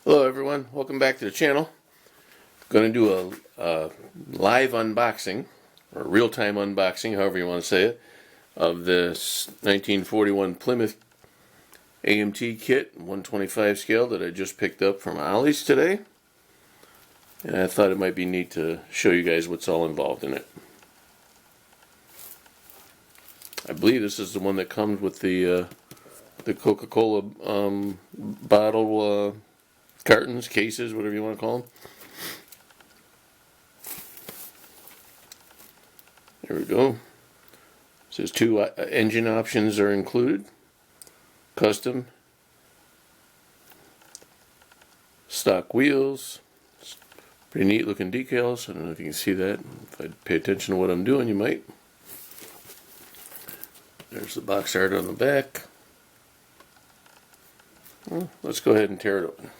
Hello everyone, welcome back to the channel. Going to do a live unboxing, or real-time unboxing, however you want to say it, of this 1941 Plymouth AMT kit, 125 scale, that I just picked up from Ollie's today. And I thought it might be neat to show you guys what's all involved in it. I believe this is the one that comes with the Coca-Cola bottle cartons, cases, whatever you want to call them. There we go. It says 2 engine options are included. Custom. Stock wheels. Pretty neat looking decals. I don't know if you can see that. If I pay attention to what I'm doing, you might. There's the box art on the back. Well, let's go ahead and tear it open.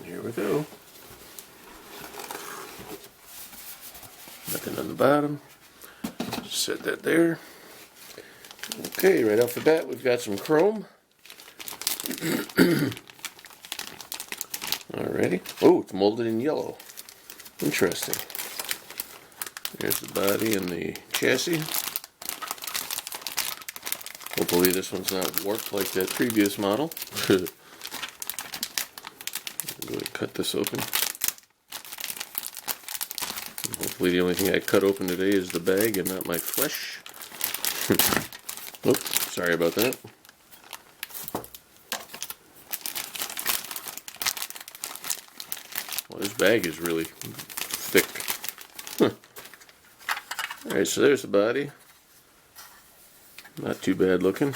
Here we go. Nothing on the bottom. Just set that there. Okay, right off the bat we've got some chrome. Alrighty. Oh, it's molded in yellow. Interesting. There's the body and the chassis. Hopefully this one's not warped like that previous model. Go ahead and cut this open. And hopefully the only thing I cut open today is the bag and not my flesh. Oops, sorry about that. Well, this bag is really thick. Alright, so there's the body. Not too bad looking.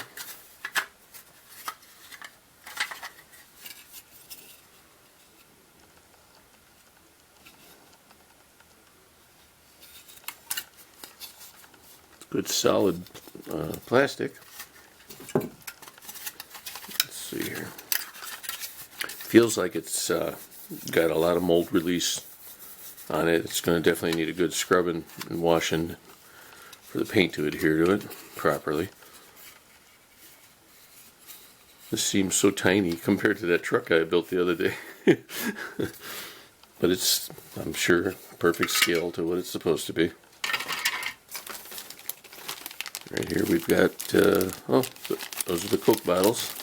Good solid plastic. Let's see here. Feels like it's got a lot of mold release on it. It's going to definitely need a good scrubbing and washing for the paint to adhere to it properly. This seems so tiny compared to that truck I built the other day. But it's, I'm sure, perfect scale to what it's supposed to be. Right here we've got, oh, those are the Coke bottles.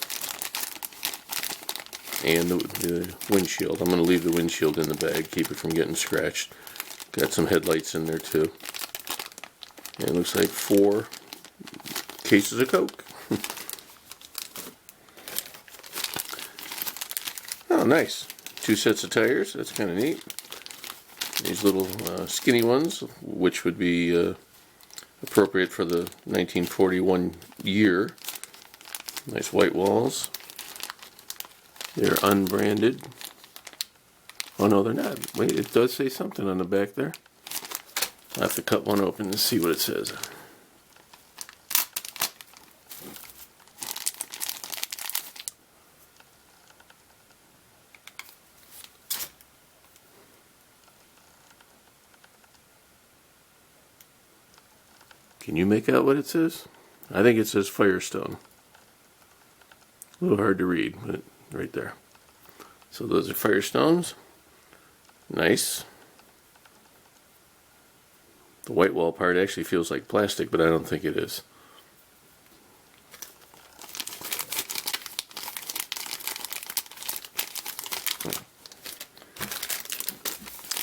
And the windshield. I'm going to leave the windshield in the bag, keep it from getting scratched. Got some headlights in there too. And it looks like 4 cases of Coke. Oh, nice. 2 sets of tires. That's kind of neat. These little skinny ones, which would be appropriate for the 1941 year. Nice white walls. They're unbranded. Oh no, they're not. Wait, it does say something on the back there. I'll have to cut one open and see what it says. Can you make out what it says? I think it says Firestone. A little hard to read, but right there. So those are Firestones. Nice. The white wall part actually feels like plastic, but I don't think it is.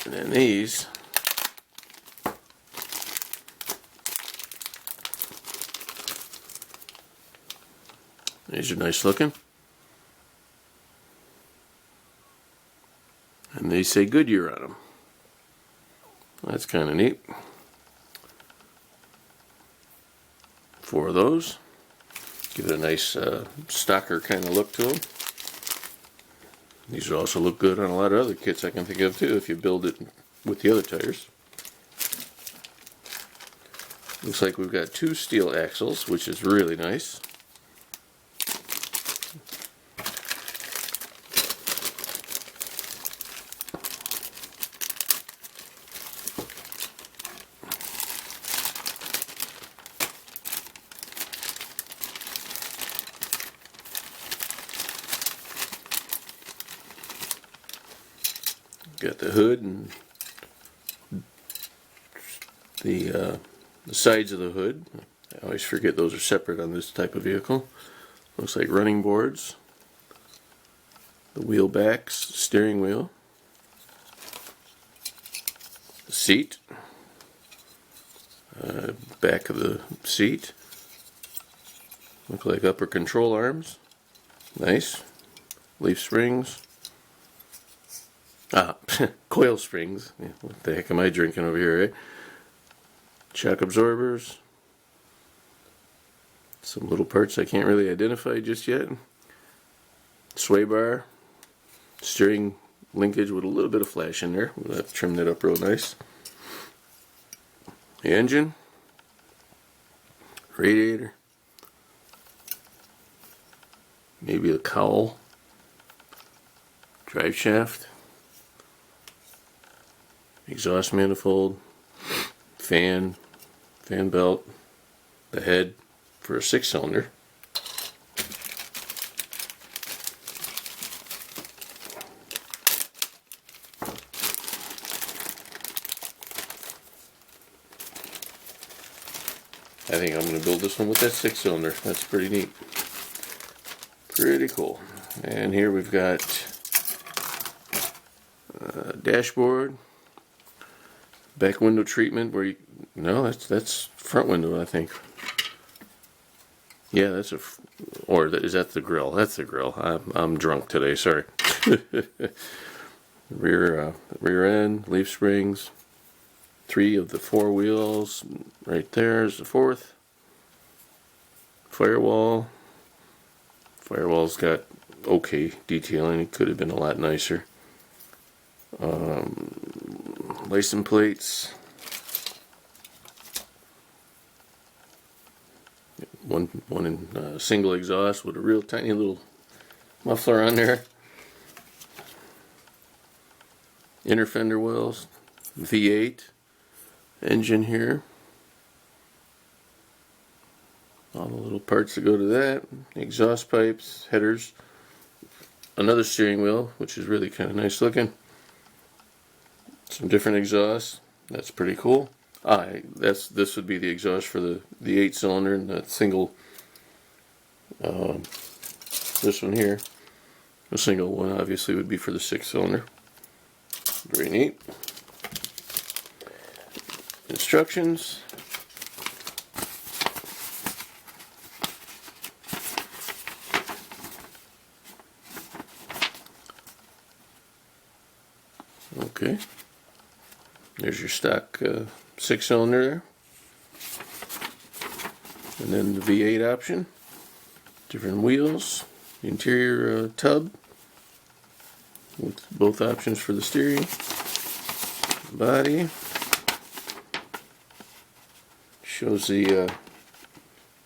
And then these. These are nice looking. And they say Goodyear on them. That's kind of neat. 4 of those. Give it a nice stocker kind of look to them. These would also look good on a lot of other kits I can think of too if you build it with the other tires. Looks like we've got 2 steel axles, which is really nice. Got the hood and the sides of the hood. I always forget those are separate on this type of vehicle. Looks like running boards. The wheel backs, steering wheel. The seat. Back of the seat. Look like upper control arms. Nice. Leaf springs. Coil springs. Yeah, what the heck am I drinking over here, eh? Shock absorbers. Some little parts I can't really identify just yet. Sway bar. Steering linkage with a little bit of flash in there. We'll have to trim that up real nice. The engine. Radiator. Maybe a cowl. Drive shaft. Exhaust manifold, fan belt, the head for a 6-cylinder. I think I'm going to build this one with that 6-cylinder. That's pretty neat. Pretty cool. And here we've got dashboard. Back window treatment where you, no, that's front window, I think. Yeah, that's is that the grill? That's the grill. I'm drunk today, sorry. Rear end, leaf springs, 3 of the 4 wheels, right there's the 4th. Firewall. Firewall's got okay detailing, it could have been a lot nicer. License plates. One in single exhaust with a real tiny little muffler on there. Inner fender wells. V8 engine here. All the little parts that go to that. Exhaust pipes, headers. Another steering wheel, which is really kind of nice looking. Some different exhausts. That's pretty cool. This would be the exhaust for the 8-cylinder, and that single. This one here, the single one, obviously would be for the 6-cylinder. Very neat. Instructions. Okay. There's your stock 6-cylinder there. And then the V8 option. Different wheels. The interior tub. With both options for the steering. Body. Shows the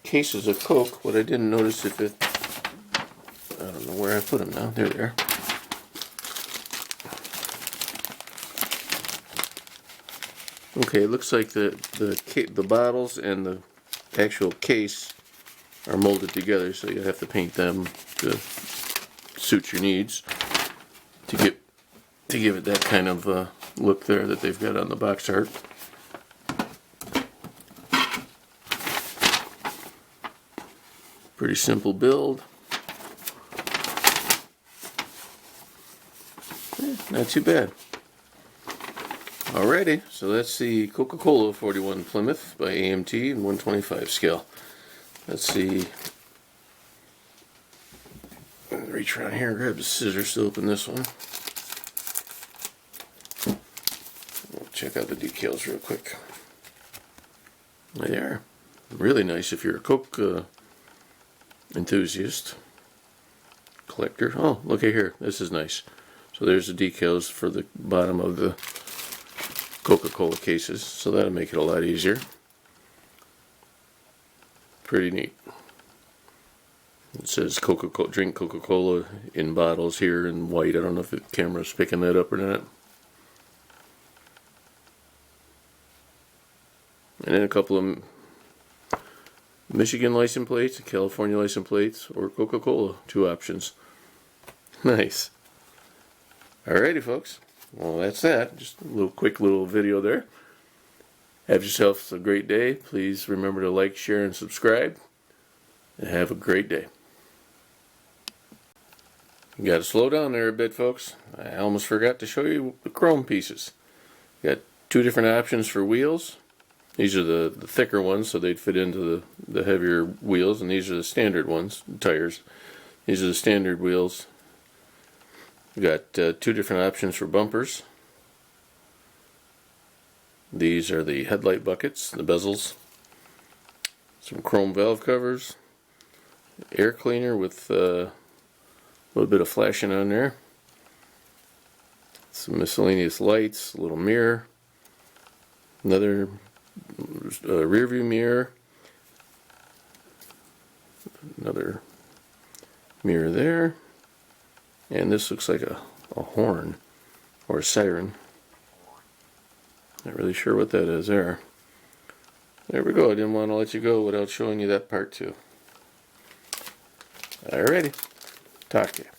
cases of Coke. What I didn't notice I don't know where I put them now. There they are. Okay, it looks like the bottles and the actual case are molded together, so you have to paint them to suit your needs to give it that kind of look there that they've got on the box art. Pretty simple build. Not too bad. Alrighty, so that's the Coca-Cola 41 Plymouth by AMT in 125 scale. Let's see. Reach around here and grab the scissors to open this one. We'll check out the decals real quick. There they are. Really nice if you're a Coke enthusiast. collector. Oh, look at here. This is nice. So there's the decals for the bottom of the Coca-Cola cases. So that'll make it a lot easier. Pretty neat. It says Coca-Cola, drink Coca-Cola in bottles here in white. I don't know if the camera's picking that up or not. And then a couple of Michigan license plates, California license plates, or Coca-Cola. 2 options. Nice. Alrighty, folks. Well, that's that. Just a quick little video there. Have yourselves a great day. Please remember to like, share, and subscribe. And have a great day. You got to slow down there a bit, folks. I almost forgot to show you the chrome pieces. Got 2 different options for wheels. These are the thicker ones, so they'd fit into the heavier wheels, and these are the standard ones, tires. These are the standard wheels. We got 2 different options for bumpers. These are the headlight buckets, the bezels. Some chrome valve covers. Air cleaner with a little bit of flashing on there. Some miscellaneous lights, a little mirror. Another rear view mirror. Another mirror there. And this looks like a horn or a siren. Not really sure what that is there. There we go. I didn't want to let you go without showing you that part too. Alrighty. Talk to you.